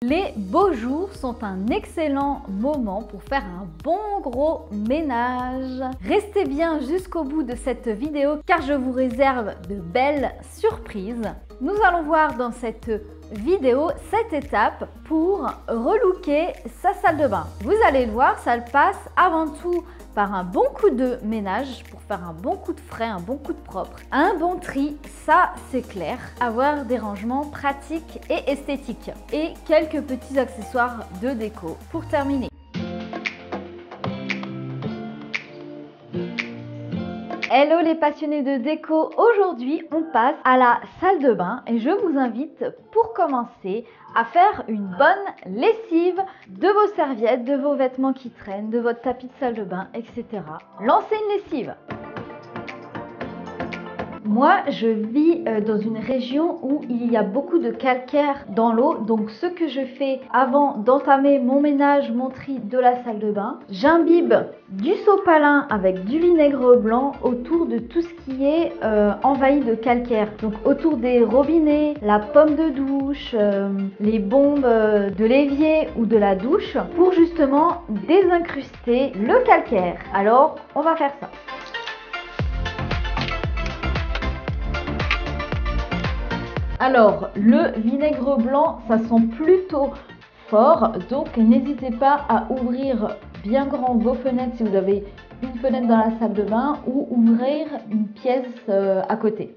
Les beaux jours sont un excellent moment pour faire un bon gros ménage. Restez bien jusqu'au bout de cette vidéo car je vous réserve de belles surprises. Nous allons voir dans cette vidéo cette étape pour relooker sa salle de bain. Vous allez le voir, ça passe avant tout par un bon coup de ménage pour faire un bon coup de frais, un bon coup de propre, un bon tri, ça c'est clair, avoir des rangements pratiques et esthétiques et quelques petits accessoires de déco pour terminer. Hello les passionnés de déco, aujourd'hui on passe à la salle de bain et je vous invite pour commencer à faire une bonne lessive de vos serviettes, de vos vêtements qui traînent, de votre tapis de salle de bain, etc. Lancez une lessive. Moi, je vis dans une région où il y a beaucoup de calcaire dans l'eau. Donc, ce que je fais avant d'entamer mon ménage, mon tri de la salle de bain, j'imbibe du sopalin avec du vinaigre blanc autour de tout ce qui est envahi de calcaire. Donc, autour des robinets, la pomme de douche, les bombes de l'évier ou de la douche pour justement désincruster le calcaire. Alors, on va faire ça. Alors, le vinaigre blanc, ça sent plutôt fort, donc n'hésitez pas à ouvrir bien grand vos fenêtres si vous avez une fenêtre dans la salle de bain ou ouvrir une pièce à côté.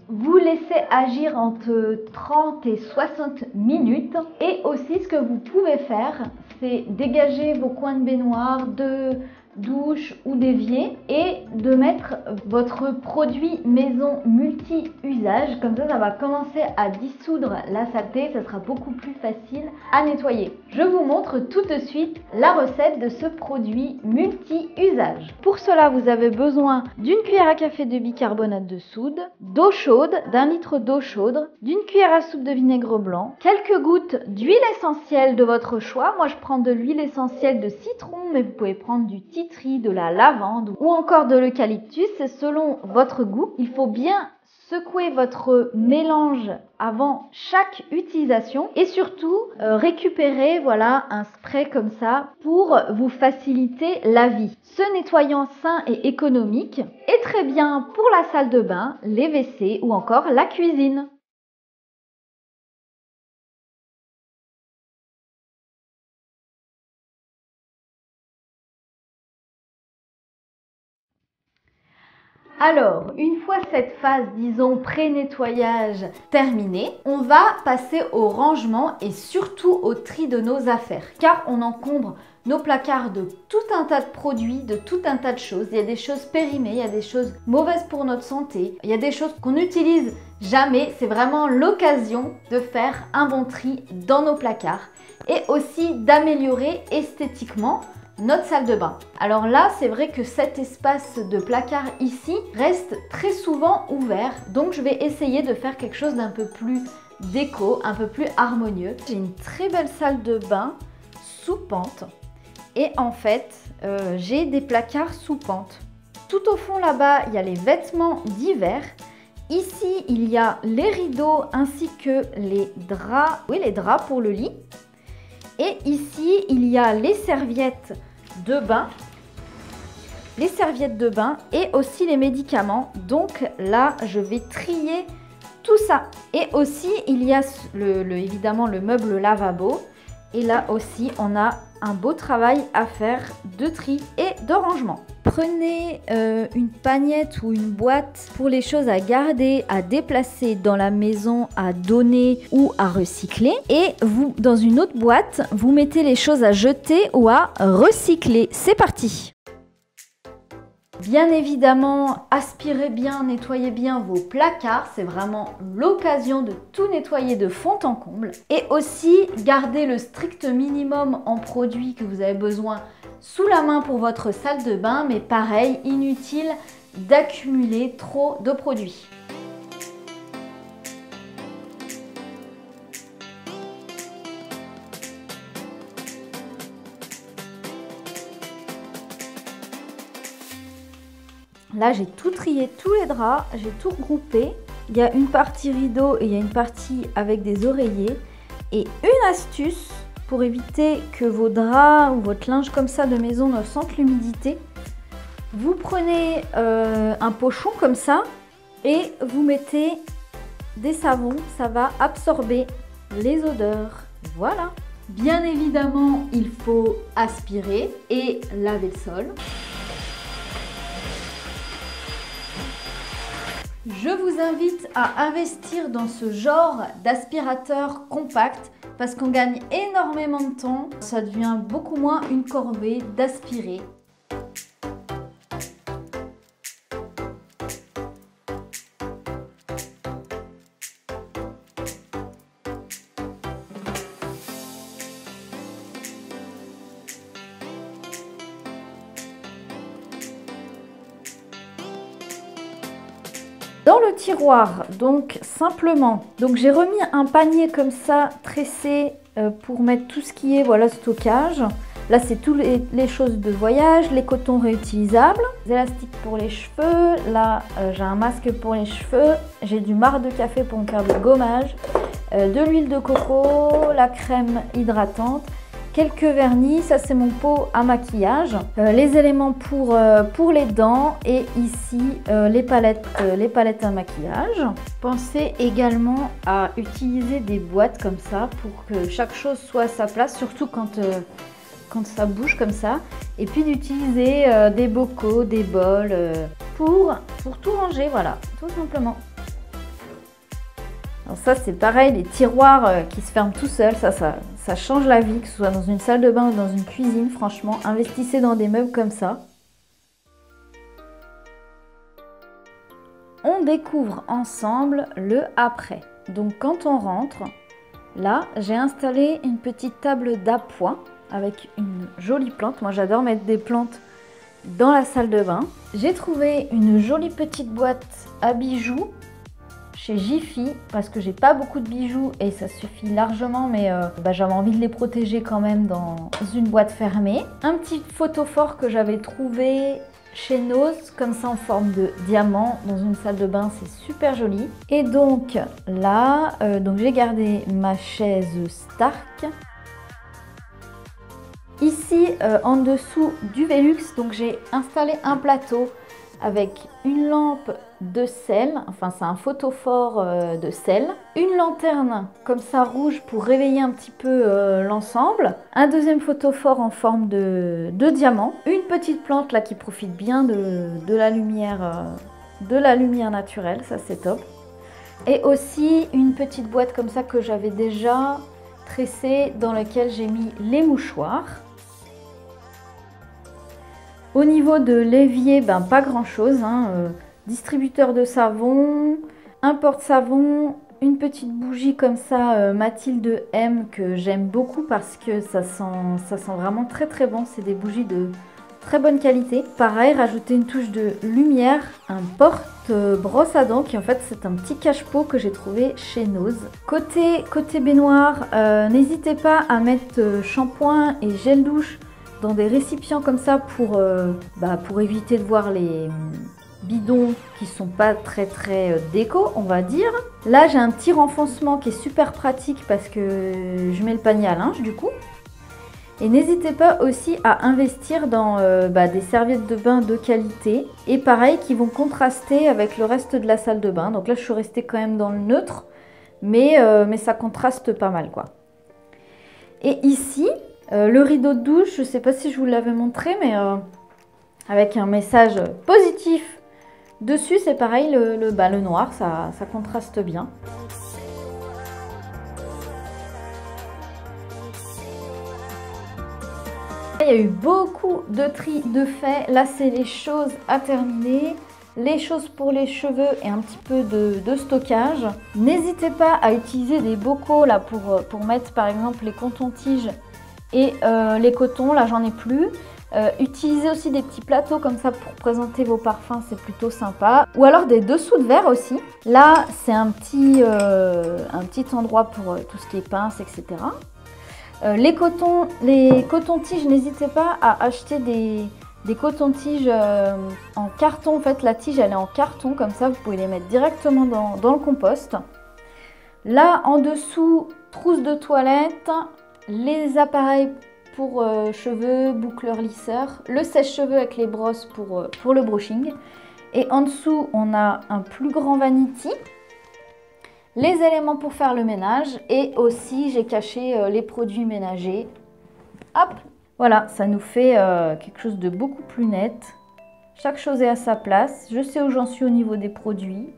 Vous laissez agir entre 30 et 60 minutes et aussi ce que vous pouvez faire, c'est dégager vos coins de baignoire, de douche ou d'évier et de mettre votre produit maison multi-usage. Comme ça va commencer à dissoudre la saleté, ça sera beaucoup plus facile à nettoyer. Je vous montre tout de suite la recette de ce produit multi-usage. Pour cela, vous avez besoin d'une cuillère à café de bicarbonate de soude, d'eau chaude, d'un litre d'eau chaude, d'une cuillère à soupe de vinaigre blanc, quelques gouttes d'huile essentielle de votre choix. Moi, je prends de l'huile essentielle de citron, mais vous pouvez prendre du tea tree, de la lavande ou encore de l'eucalyptus, c'est selon votre goût. Il faut bien secouer votre mélange avant chaque utilisation et surtout récupérer un spray comme ça pour vous faciliter la vie. Ce nettoyant sain et économique est très bien pour la salle de bain, les WC ou encore la cuisine. Alors, une fois cette phase, disons, pré-nettoyage terminée, on va passer au rangement et surtout au tri de nos affaires, car on encombre nos placards de tout un tas de produits, de tout un tas de choses. Il y a des choses périmées, il y a des choses mauvaises pour notre santé, il y a des choses qu'on n'utilise jamais. C'est vraiment l'occasion de faire un bon tri dans nos placards et aussi d'améliorer esthétiquement notre salle de bain. Alors là, c'est vrai que cet espace de placard ici reste très souvent ouvert, donc je vais essayer de faire quelque chose d'un peu plus déco, un peu plus harmonieux. J'ai une très belle salle de bain sous pente et en fait, j'ai des placards sous pente. Tout au fond là-bas, il y a les vêtements d'hiver. Ici, il y a les rideaux ainsi que les draps, les draps pour le lit. Et ici, il y a les serviettes de bain et aussi les médicaments. Donc là, je vais trier tout ça. Et aussi, il y a évidemment le meuble lavabo. Et là aussi, on a un beau travail à faire de tri et de rangement. Prenez une pagnette ou une boîte pour les choses à garder, à déplacer dans la maison, à donner ou à recycler. Et vous, dans une autre boîte, vous mettez les choses à jeter ou à recycler. C'est parti! Bien évidemment, aspirez bien, nettoyez bien vos placards, c'est vraiment l'occasion de tout nettoyer de fond en comble. Et aussi, gardez le strict minimum en produits que vous avez besoin sous la main pour votre salle de bain, mais pareil, inutile d'accumuler trop de produits. Là, j'ai tout trié, tous les draps, j'ai tout regroupé. Il y a une partie rideau et il y a une partie avec des oreillers. Et une astuce pour éviter que vos draps ou votre linge comme ça de maison ne sentent l'humidité, vous prenez un pochon comme ça et vous mettez des savons, ça va absorber les odeurs. Voilà. Bien évidemment, il faut aspirer et laver le sol. Je vous invite à investir dans ce genre d'aspirateur compact parce qu'on gagne énormément de temps. Ça devient beaucoup moins une corvée d'aspirer. Dans le tiroir, donc simplement, j'ai remis un panier comme ça tressé pour mettre tout ce qui est voilà stockage. Là c'est toutes les choses de voyage, les cotons réutilisables, des élastiques pour les cheveux, là j'ai un masque pour les cheveux, j'ai du marc de café pour me faire du gommage, de l'huile de coco, la crème hydratante, quelques vernis, ça c'est mon pot à maquillage, les éléments pour les dents et ici les palettes à maquillage. Pensez également à utiliser des boîtes comme ça pour que chaque chose soit à sa place, surtout quand ça bouge comme ça. Et puis d'utiliser des bocaux, des bols pour tout ranger, voilà, tout simplement. Alors ça c'est pareil, les tiroirs qui se ferment tout seuls, ça change la vie, que ce soit dans une salle de bain ou dans une cuisine. Franchement, investissez dans des meubles comme ça. On découvre ensemble le après. Donc quand on rentre, là j'ai installé une petite table d'appoint avec une jolie plante. Moi j'adore mettre des plantes dans la salle de bain. J'ai trouvé une jolie petite boîte à bijoux chez Jiffy parce que j'ai pas beaucoup de bijoux et ça suffit largement, mais j'avais envie de les protéger quand même dans une boîte fermée. Un petit photophore que j'avais trouvé chez Nose, comme ça en forme de diamant dans une salle de bain, c'est super joli. Et donc là, j'ai gardé ma chaise Stark. Ici en dessous du Velux, donc j'ai installé un plateau avec une lampe de sel, enfin c'est un photophore de sel, une lanterne comme ça rouge pour réveiller un petit peu l'ensemble, un deuxième photophore en forme de diamant, une petite plante là qui profite bien de la lumière naturelle, ça c'est top, et aussi une petite boîte comme ça que j'avais déjà tressée dans laquelle j'ai mis les mouchoirs. Au niveau de l'évier, pas grand chose, distributeur de savon, un porte-savon, une petite bougie comme ça Mathilde M que j'aime beaucoup parce que ça sent vraiment très très bon, c'est des bougies de très bonne qualité. Pareil, rajouter une touche de lumière, un porte-brosse à dents qui en fait c'est un petit cache-pot que j'ai trouvé chez Nose. Côté baignoire, n'hésitez pas à mettre shampoing et gel douche dans des récipients comme ça pour éviter de voir les bidons qui sont pas très déco, on va dire. Là j'ai un petit renfoncement qui est super pratique parce que je mets le panier à linge du coup. Et n'hésitez pas aussi à investir dans des serviettes de bain de qualité et pareil qui vont contraster avec le reste de la salle de bain. Donc là je suis restée quand même dans le neutre, mais ça contraste pas mal quoi. Et ici le rideau de douche, je ne sais pas si je vous l'avais montré, mais avec un message positif dessus, c'est pareil, le noir, ça contraste bien. Il y a eu beaucoup de tri de fait. Là, c'est les choses à terminer, les choses pour les cheveux et un petit peu de stockage. N'hésitez pas à utiliser des bocaux là pour mettre par exemple les cotons-tiges et les cotons, là j'en ai plus. Utilisez aussi des petits plateaux comme ça pour présenter vos parfums, c'est plutôt sympa. Ou alors des dessous de verre aussi. Là c'est un petit endroit pour tout ce qui est pince, etc. Les cotons-tiges, n'hésitez pas à acheter des cotons-tiges en carton. En fait, la tige, elle est en carton, comme ça, vous pouvez les mettre directement dans le compost. Là, en dessous, trousse de toilette, les appareils pour cheveux, boucleurs, lisseurs, le sèche-cheveux avec les brosses pour le brushing. Et en dessous, on a un plus grand vanity, les éléments pour faire le ménage et aussi, j'ai caché les produits ménagers. Hop! Voilà, ça nous fait quelque chose de beaucoup plus net. Chaque chose est à sa place. Je sais où j'en suis au niveau des produits.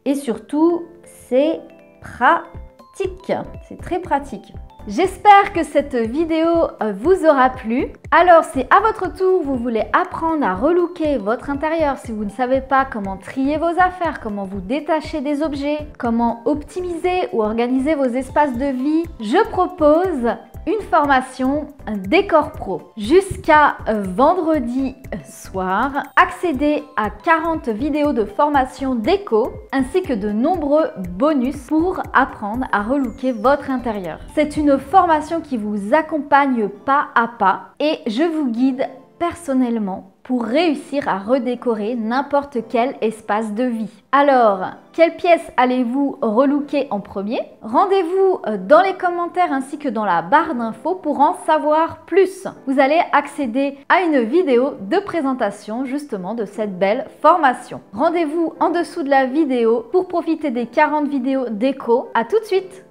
Et surtout, c'est pratique. C'est très pratique. J'espère que cette vidéo vous aura plu. Alors, si à votre tour, vous voulez apprendre à relooker votre intérieur, si vous ne savez pas comment trier vos affaires, comment vous détacher des objets, comment optimiser ou organiser vos espaces de vie, je propose une formation Décor Pro. Jusqu'à vendredi soir, accédez à 40 vidéos de formation déco ainsi que de nombreux bonus pour apprendre à relooker votre intérieur. C'est une formation qui vous accompagne pas à pas et je vous guide personnellement pour réussir à redécorer n'importe quel espace de vie. Alors, quelle pièce allez-vous relooker en premier? Rendez-vous dans les commentaires ainsi que dans la barre d'infos pour en savoir plus. Vous allez accéder à une vidéo de présentation justement de cette belle formation. Rendez-vous en dessous de la vidéo pour profiter des 40 vidéos déco. À tout de suite!